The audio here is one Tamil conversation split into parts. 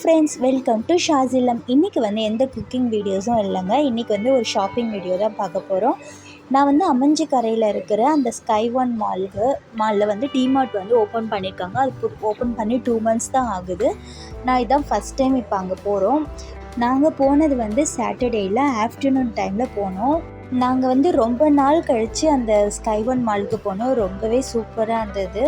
Friends, welcome to ஷாசிலம். இன்றைக்கி வந்து எந்த குக்கிங் வீடியோஸும் இல்லைங்க. இன்றைக்கி வந்து ஒரு ஷாப்பிங் வீடியோ தான் பார்க்க போகிறோம். நான் வந்து அம்மஞ்சி கரையில் இருக்கிற அந்த ஸ்கை ஒன் மாலில் வந்து டிமார்ட் வந்து ஓப்பன் பண்ணியிருக்காங்க. அது ஓப்பன் பண்ணி 2 months தான் ஆகுது. நான் இதான் ஃபஸ்ட் டைம் இப்போ அங்கே போகிறோம். நாங்கள் போனது வந்து சாட்டர்டேயில் ஆஃப்டர்நூன் டைமில் போனோம். நாங்கள் வந்து ரொம்ப நாள் கழித்து அந்த ஸ்கை ஒன் மாலுக்கு போனோம். ரொம்பவே சூப்பராக இருந்தது.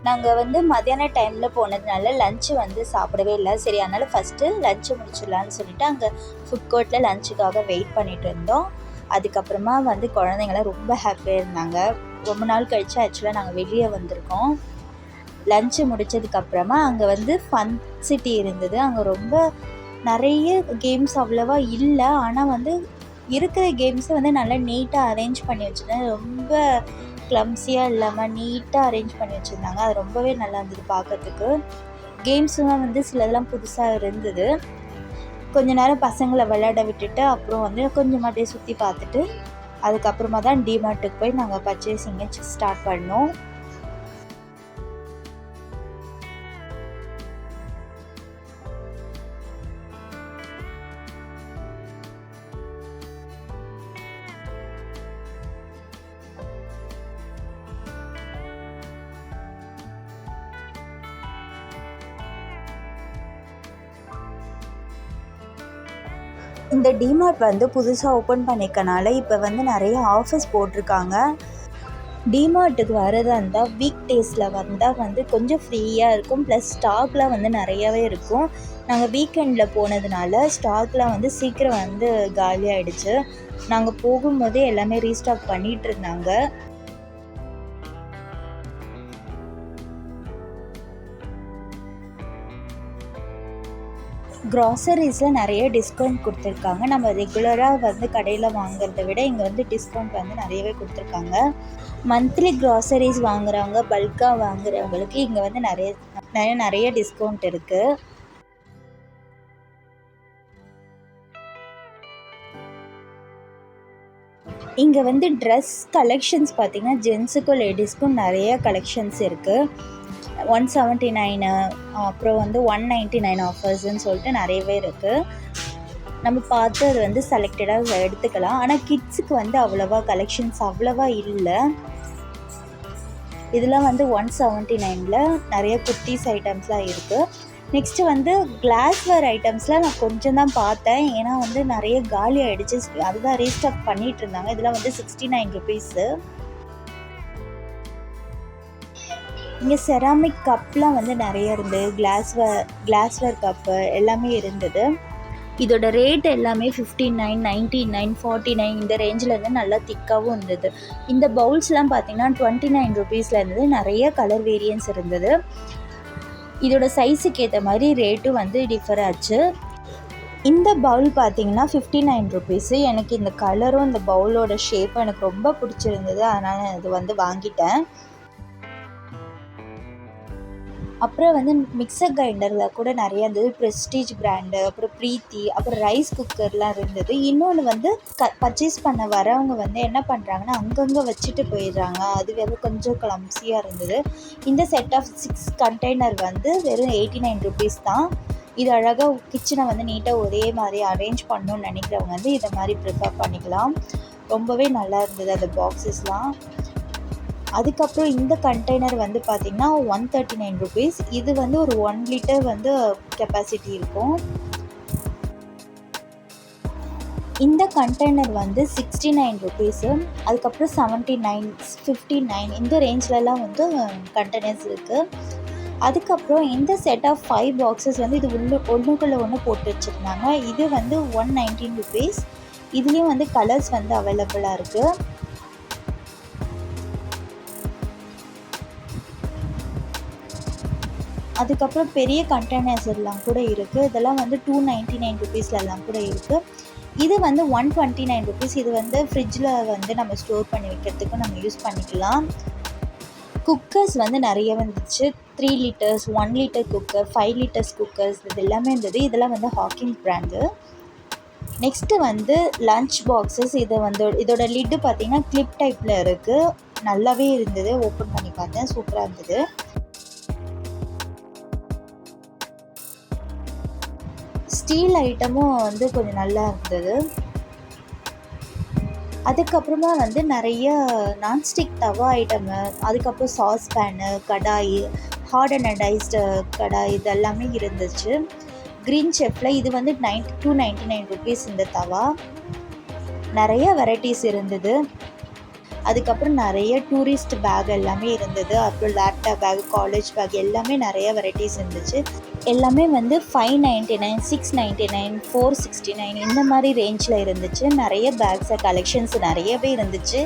நாங்கள் வந்து மத்தியான டைமில் போனதுனால லஞ்சு வந்து சாப்பிடவே இல்லை. சரி, அதனால் ஃபஸ்ட்டு லஞ்சு முடிச்சிடலான்னு சொல்லிவிட்டு அங்கே ஃபுட் கோர்ட்டில் லஞ்சுக்காக வெயிட் பண்ணிகிட்டு இருந்தோம். அதுக்கப்புறமா வந்து குழந்தைங்களாம் ரொம்ப ஹாப்பியாக இருந்தாங்க. ரொம்ப நாள் கழித்து ஆக்சுவலாக நாங்கள் வெளியே வந்திருக்கோம். லஞ்சு முடித்ததுக்கப்புறமா அங்கே வந்து ஃபன் சிட்டி இருந்தது. அங்கே ரொம்ப நிறைய கேம்ஸ் அவ்வளோவா இல்லை. ஆனால் வந்து இருக்கிற கேம்ஸை வந்து நல்லா நீட்டாக அரேஞ்ச் பண்ணி வச்சுருந்தேன். ரொம்ப கிளம்ஸியாக இல்லாமல் நீட்டாக அரேஞ்ச் பண்ணி வச்சுருந்தாங்க. அது ரொம்பவே நல்லா இருந்தது பார்க்கறதுக்கு. கேம்ஸ்லாம் வந்து சிலதெல்லாம் புதுசாக இருந்தது. கொஞ்ச நேரம் பசங்களை விளையாட விட்டுட்டு அப்புறம் வந்து கொஞ்சம் அப்படியே சுற்றி பார்த்துட்டு அதுக்கப்புறமா தான் டிமார்ட்டுக்கு போய் நாங்கள் பர்ச்சேசிங்கை ஸ்டார்ட் பண்ணோம். இந்த டிமார்ட் வந்து புதுசாக ஓப்பன் பண்ணிக்கனால இப்போ வந்து நிறைய ஆஃபர்ஸ் போட்டிருக்காங்க. டிமார்ட்டுக்கு வரதா இருந்தால் வீக் டேஸில் வந்தால் வந்து கொஞ்சம் ஃப்ரீயாக இருக்கும். ப்ளஸ் ஸ்டாக்லாம் வந்து நிறையாவே இருக்கும். நாங்கள் வீக்கெண்டில் போனதுனால ஸ்டாக்லாம் வந்து சீக்கிரம் வந்து காலியாகிடுச்சு. நாங்கள் போகும்போதே எல்லாமே ரீஸ்டாக் பண்ணிகிட்டு இருந்தாங்க. க்ராசரிஸில் நிறைய டிஸ்கவுண்ட் கொடுத்துருக்காங்க. நம்ம ரெகுலராக வந்து கடையில் வாங்குறத விட இங்கே வந்து டிஸ்கவுண்ட் வந்து நிறையவே கொடுத்துருக்காங்க. மந்த்லி க்ராசரிஸ் வாங்குறவங்க, பல்காக வாங்குறவங்களுக்கு இங்கே வந்து நிறைய டிஸ்கவுண்ட் இருக்குது. இங்கே வந்து ட்ரெஸ் கலெக்ஷன்ஸ் பார்த்திங்கன்னா ஜென்ஸுக்கும் லேடிஸ்க்கும் நிறைய கலெக்ஷன்ஸ் இருக்குது. 179 அப்புறம் வந்து 199 ஆஃபர்ஸ்ன்னு சொல்லிட்டு நிறையவே இருக்குது. நம்ம பார்த்து அது வந்து செலக்டடாக எடுத்துக்கலாம். ஆனால் கிட்ஸுக்கு வந்து அவ்வளோவா கலெக்ஷன்ஸ் அவ்வளோவா இல்லை. இதெல்லாம் வந்து 179ல் நிறைய குர்த்திஸ் ஐட்டம்ஸ்லாம் இருக்குது. நெக்ஸ்ட்டு வந்து கிளாஸ்வேர் ஐட்டம்ஸ்லாம் நான் கொஞ்சம் தான் பார்த்தேன். ஏன்னா வந்து நிறைய காலி ஆகிடுச்சு. அதுதான் ரீஸ்டாக் பண்ணிகிட்டு இருந்தாங்க. இதெல்லாம் வந்து 69 rupees. இங்கே செராமிக் கப்லாம் வந்து நிறைய இருந்தது. கிளாஸ்வேர் கப்பு எல்லாமே இருந்தது. இதோட ரேட் எல்லாமே 59, 99, 49 இந்த ரேஞ்சில் இருந்து நல்லா திக்காகவும் இருந்தது. இந்த பவுல்ஸ்லாம் பார்த்திங்கன்னா 29 rupeesல இருந்தது. நிறைய கலர் வேரியன்ஸ் இருந்தது. இதோட சைஸுக்கு ஏற்ற மாதிரி ரேட்டும் வந்து டிஃபர் ஆச்சு. இந்த பவுல் பார்த்திங்கன்னா 59 rupees. எனக்கு இந்த கலரும் இந்த பவுலோட ஷேப்பும் எனக்கு ரொம்ப பிடிச்சிருந்தது. அதனால் இது வந்து வாங்கிட்டேன். அப்புறம் வந்து மிக்சர் கிரைண்டரில் கூட நிறைய இருந்தது. ப்ரெஸ்டீஜ் பிராண்டு, அப்புறம் ப்ரீத்தி, அப்புறம் ரைஸ் குக்கர்லாம் இருந்தது. இன்னொன்று வந்து பர்ச்சேஸ் பண்ண வரவங்க வந்து என்ன பண்ணுறாங்கன்னா அங்கங்கே வச்சுட்டு போயிடுறாங்க. அது வந்து கொஞ்சம் கிளம்ஸியாக இருந்தது. இந்த செட் ஆஃப் 6 கண்டெய்னர் வந்து வெறும் 89 rupees தான். இது அழகாக கிச்சனை வந்து நீட்டாக ஒரே மாதிரி அரேஞ்ச் பண்ணணும்னு நினைக்கிறவங்க வந்து இதை மாதிரி ப்ரிஃபர் பண்ணிக்கலாம். ரொம்பவே நல்லா இருந்தது அந்த பாக்ஸஸ்லாம். அதுக்கப்புறம் இந்த கண்டெய்னர் வந்து பார்த்திங்கன்னா 139 rupees. இது வந்து ஒரு 1 liter வந்து கெப்பாசிட்டி இருக்கும். இந்த கண்டெய்னர் வந்து 69 rupees. அதுக்கப்புறம் 79, 59 இந்த ரேஞ்சிலலாம் வந்து கண்டெய்னர்ஸ் இருக்குது. அதுக்கப்புறம் இந்த செட் ஆஃப் 5 பாக்ஸஸ் வந்து இது ஒன்றுக்குள்ளே ஒன்று போட்டு வச்சுருந்தாங்க. இது வந்து 119 rupees. இதுலேயும் வந்து கலர்ஸ் வந்து அவைலபிளாக இருக்குது. அதுக்கப்புறம் பெரிய கண்டெய்னர்ஸ் எல்லாம் கூட இருக்குது. இதெல்லாம் வந்து 299 rupeesலாம் கூட இருக்குது. இது வந்து 129 rupees. இது வந்து ஃப்ரிட்ஜில் வந்து நம்ம ஸ்டோர் பண்ணி வைக்கிறதுக்கு நம்ம யூஸ் பண்ணிக்கலாம். குக்கர்ஸ் வந்து நிறைய வந்துச்சு. 3 liters, 1 liter cooker, 5 liters cookers இது எல்லாமே இருந்தது. இதெல்லாம் வந்து ஹாக்கின்ஸ் பிராண்டு. நெக்ஸ்ட்டு வந்து லன்ச் பாக்ஸஸ். இதை வந்து இதோட லிட்டு பார்த்திங்கன்னா கிளிப் டைப்பில் இருக்குது. நல்லாவே இருந்தது. ஓப்பன் பண்ணி பார்த்தேன், சூப்பராக இருந்தது. ஸ்டீல் ஐட்டமும் வந்து கொஞ்சம் நல்லா இருந்தது. அதுக்கப்புறமா வந்து நிறைய நான்ஸ்டிக் தவா ஐட்டமு, அதுக்கப்புறம் சாஸ் பேனு, கடாய், ஹார்ட் அண்ட் அடைஸ்டு கடாய் இது எல்லாமே இருந்துச்சு. க்ரீன் செஃப்பில் இது வந்து ₹299 இந்த தவா. நிறைய வெரைட்டிஸ் இருந்தது. அதுக்கப்புறம் நிறைய டூரிஸ்ட் பேக் எல்லாமே இருந்தது. அப்புறம் லேப்டாப் பேக், காலேஜ் பேக் எல்லாமே நிறைய வெரைட்டிஸ் இருந்துச்சு. எல்லாமே வந்து $599, $699, $469 இந்த மாதிரி ரேஞ்சில் இருந்துச்சு. நிறைய பேக்ஸை கலெக்ஷன்ஸ் நிறையவே இருந்துச்சு.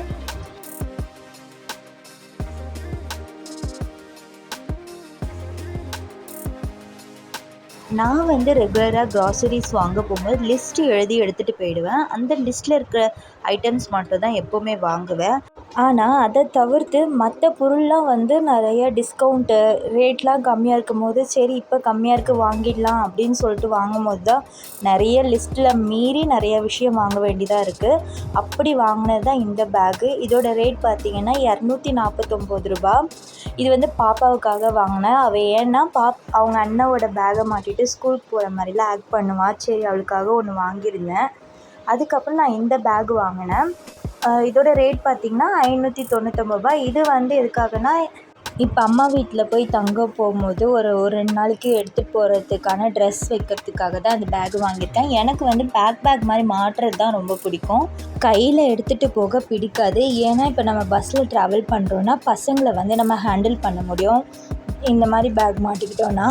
நான் வந்து ரெகுலராக க்ராசரிஸ் வாங்க போகும்போது லிஸ்ட்டு எழுதி எடுத்துகிட்டு போயிடுவேன். அந்த லிஸ்ட்டில் இருக்கிற ஐட்டம்ஸ் மட்டும் தான் எப்போவுமே வாங்குவேன். ஆனால் அதை தவிர்த்து மற்ற பொருள்லாம் வந்து நிறைய டிஸ்கவுண்ட்டு ரேட்லாம் கம்மியாக இருக்கும்போது சரி இப்போ கம்மியாக இருக்குது வாங்கிடலாம் அப்படின்னு சொல்லிட்டு வாங்கும்போது தான் நிறைய லிஸ்ட்டில் மீறி நிறைய விஷயம் வாங்க வேண்டியதாக இருக்குது. அப்படி வாங்கினது தான் இந்த பேகு. இதோட ரேட் பார்த்திங்கன்னா ₹249. இது வந்து பாப்பாவுக்காக வாங்கினேன். அவள் ஏன்னா அவங்க அண்ணாவோட பேகை மாட்டிட்டு ஸ்கூலுக்கு போகிற மாதிரிலாம் ஆக்ட் பண்ணுவாள். சரி அவளுக்காக ஒன்று வாங்கியிருந்தேன். அதுக்கப்புறம் நான் இந்த பேக் வாங்கினேன். இதோட ரேட் பார்த்திங்கன்னா ₹599. இது வந்து எதுக்காகனா இப்போ அம்மா வீட்டில் போய் தங்க போகும்போது ஒரு 2 நாளைக்கு எடுத்துகிட்டு போகிறதுக்கான ட்ரெஸ் வைக்கிறதுக்காக தான் அந்த பேக் வாங்கியிருக்கேன். எனக்கு வந்து பேக் மாதிரி மாட்டுறது தான் ரொம்ப பிடிக்கும். கையில் எடுத்துகிட்டு போக பிடிக்காது. ஏன்னா இப்போ நம்ம பஸ்ஸில் ட்ராவல் பண்ணுறோன்னா பசங்களை வந்து நம்ம ஹேண்டில் பண்ண முடியும் இந்த மாதிரி பேக் மாட்டிக்கிட்டோன்னா.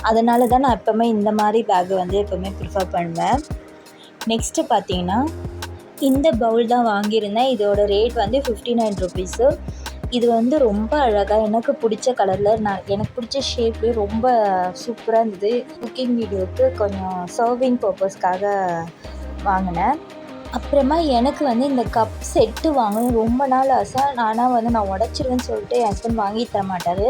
அதனால தான் நான் எப்போவுமே இந்த மாதிரி பேக் வந்து எப்போவுமே ப்ரிஃபர் பண்ணுவேன். நெக்ஸ்ட்டு பார்த்திங்கன்னா இந்த பவுல் தான் வாங்கியிருந்தேன். இதோட ரேட் வந்து ₹59. இது வந்து ரொம்ப அழகாக எனக்கு பிடிச்ச கலரில் எனக்கு பிடிச்ச ஷேப்லேயே ரொம்ப சூப்பராக இருந்தது. குக்கிங் வீடியோவுக்கு கொஞ்சம் சர்விங் பர்பஸ்க்காக வாங்கினேன். அப்புறமா எனக்கு வந்து இந்த கப் செட்டு வாங்கணும் ரொம்ப நாள் ஆசை. ஆனால் வந்து நான் உடச்சிருவேன்னு சொல்லிட்டு என் ஹஸ்பண்ட் வாங்கி தர மாட்டார்.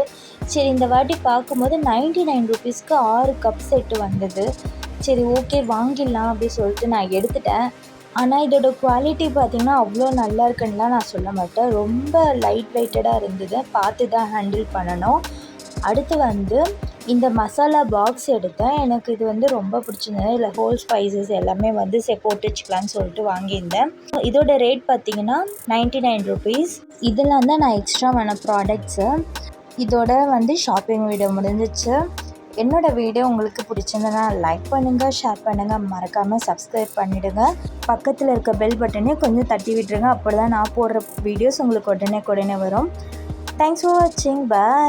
சரி இந்த வாட்டி பார்க்கும்போது ₹99க்கு 6 கப் செட்டு வந்தது. சரி ஓகே வாங்கிடலாம் அப்படின்னு சொல்லிட்டு நான் எடுத்துட்டேன். ஆனால் இதோட குவாலிட்டி பார்த்திங்கன்னா அவ்வளோ நல்லா இருக்குன்னுலாம் நான் சொல்ல மாட்டேன். ரொம்ப லைட் வெயிட்டடாக இருந்தது. பார்த்து தான் ஹேண்டில் பண்ணணும். அடுத்து வந்து இந்த மசாலா பாக்ஸ் எடுத்தேன். எனக்கு இது வந்து ரொம்ப பிடிச்சிருந்தது. இதில் ஹோல் ஸ்பைசஸ் எல்லாமே வந்து போட்டு வச்சுக்கலான்னு சொல்லிட்டு வாங்கியிருந்தேன். இதோட ரேட் பார்த்திங்கன்னா ₹99. இதெல்லாம் தான் நான் எக்ஸ்ட்ரா வாங்கின ப்ராடக்ட்ஸு. இதோட வந்து ஷாப்பிங் வீடியோ முடிஞ்சிச்சு. என்னோடய வீடியோ உங்களுக்கு பிடிச்சிருந்ததுன்னா லைக் பண்ணுங்கள், ஷேர் பண்ணுங்கள், மறக்காமல் சப்ஸ்கிரைப் பண்ணிவிடுங்க. பக்கத்தில் இருக்க பெல் பட்டனையும் கொஞ்சம் தட்டி விட்டுருங்க. அப்படி தான் நான் போடுற வீடியோஸ் உங்களுக்கு உடனே வரும். தேங்க்ஸ் ஃபார் வாட்சிங். பாய்.